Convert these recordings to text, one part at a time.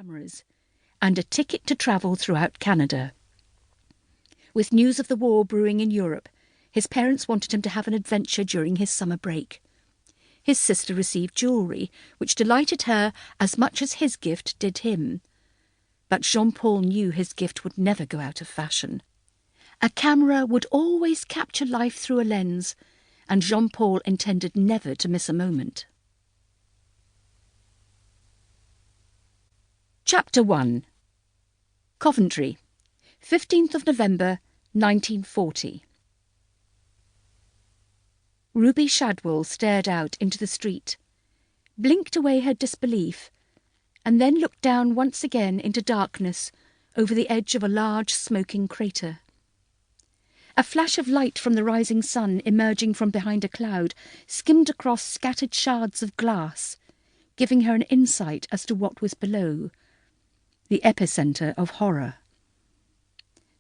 cameras, and a ticket to travel throughout Canada. With news of the war brewing in Europe, his parents wanted him to have an adventure during his summer break. His sister received jewellery, which delighted her as much as his gift did him. But Jean-Paul knew his gift would never go out of fashion. A camera would always capture life through a lens, and Jean-Paul intended never to miss a moment. Chapter 1. Coventry, 15th of November, 1940. Ruby Shadwell stared out into the street, blinked away her disbelief, and then looked down once again into darkness over the edge of a large smoking crater. A flash of light from the rising sun emerging from behind a cloud skimmed across scattered shards of glass, giving her an insight as to what was below, the epicentre of horror.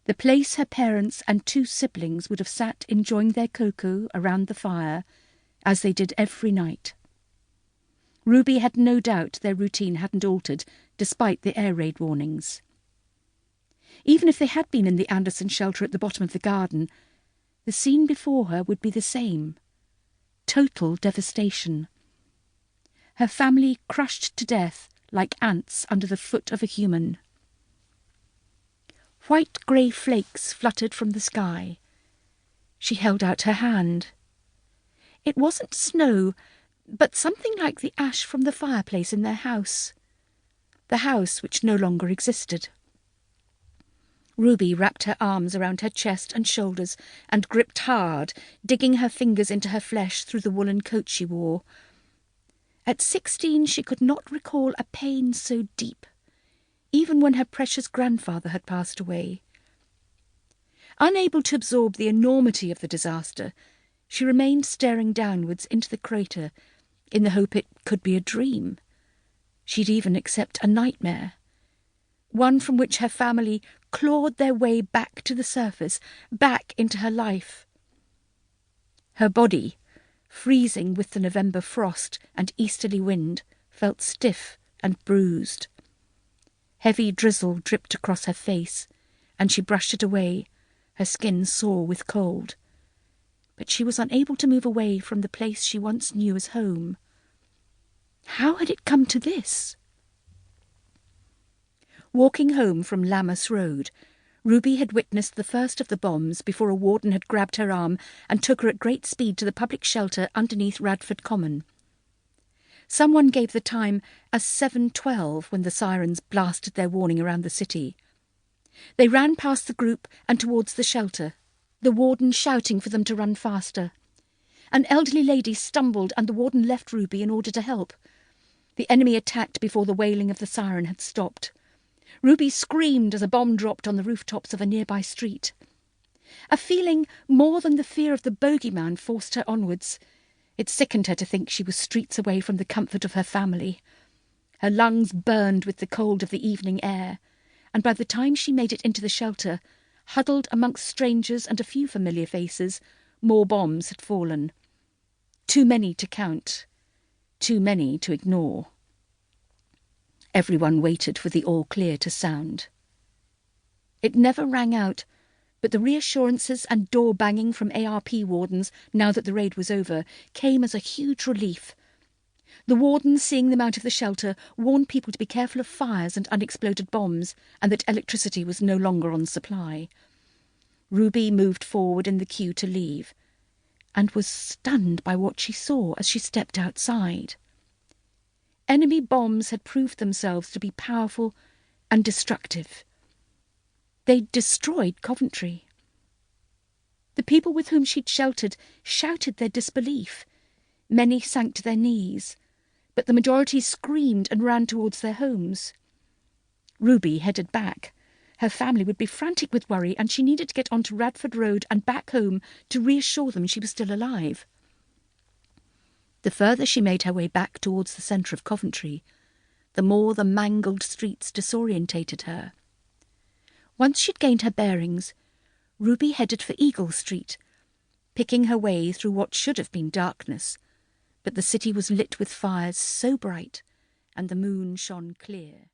The place her parents and 2 siblings would have sat enjoying their cocoa around the fire, as they did every night. Ruby had no doubt their routine hadn't altered, despite the air raid warnings. Even if they had been in the Anderson shelter at the bottom of the garden, the scene before her would be the same. Total devastation. Her family crushed to death like ants under the foot of a human. White grey flakes fluttered from the sky. She held out her hand. It wasn't snow, but something like the ash from the fireplace in their house. The house which no longer existed. Ruby wrapped her arms around her chest and shoulders and gripped hard, digging her fingers into her flesh through the woolen coat she wore. At 16 she could not recall a pain so deep, even when her precious grandfather had passed away. Unable to absorb the enormity of the disaster, she remained staring downwards into the crater in the hope it could be a dream. She'd even accept a nightmare, one from which her family clawed their way back to the surface, back into her life. Her body, freezing with the November frost and easterly wind, felt stiff and bruised. Heavy drizzle dripped across her face, and she brushed it away, her skin sore with cold. But she was unable to move away from the place she once knew as home. How had it come to this? Walking home from Lammas Road, Ruby had witnessed the first of the bombs before a warden had grabbed her arm and took her at great speed to the public shelter underneath Radford Common. Someone gave the time as 7:12 when the sirens blasted their warning around the city. They ran past the group and towards the shelter, the warden shouting for them to run faster. An elderly lady stumbled and the warden left Ruby in order to help. The enemy attacked before the wailing of the siren had stopped. Ruby screamed as a bomb dropped on the rooftops of a nearby street. A feeling more than the fear of the bogeyman forced her onwards. It sickened her to think she was streets away from the comfort of her family. Her lungs burned with the cold of the evening air, and by the time she made it into the shelter, huddled amongst strangers and a few familiar faces, more bombs had fallen. Too many to count, too many to ignore. Everyone waited for the all-clear to sound. It never rang out, but the reassurances and door-banging from ARP wardens, now that the raid was over, came as a huge relief. The wardens, seeing them out of the shelter, warned people to be careful of fires and unexploded bombs, and that electricity was no longer on supply. Ruby moved forward in the queue to leave, and was stunned by what she saw as she stepped outside. Enemy bombs had proved themselves to be powerful and destructive. They'd destroyed Coventry. The people with whom she'd sheltered shouted their disbelief. Many sank to their knees, but the majority screamed and ran towards their homes. Ruby headed back. Her family would be frantic with worry, and she needed to get onto Radford Road and back home to reassure them she was still alive. The further she made her way back towards the centre of Coventry, the more the mangled streets disorientated her. Once she'd gained her bearings, Ruby headed for Eagle Street, picking her way through what should have been darkness, but the city was lit with fires so bright, and the moon shone clear.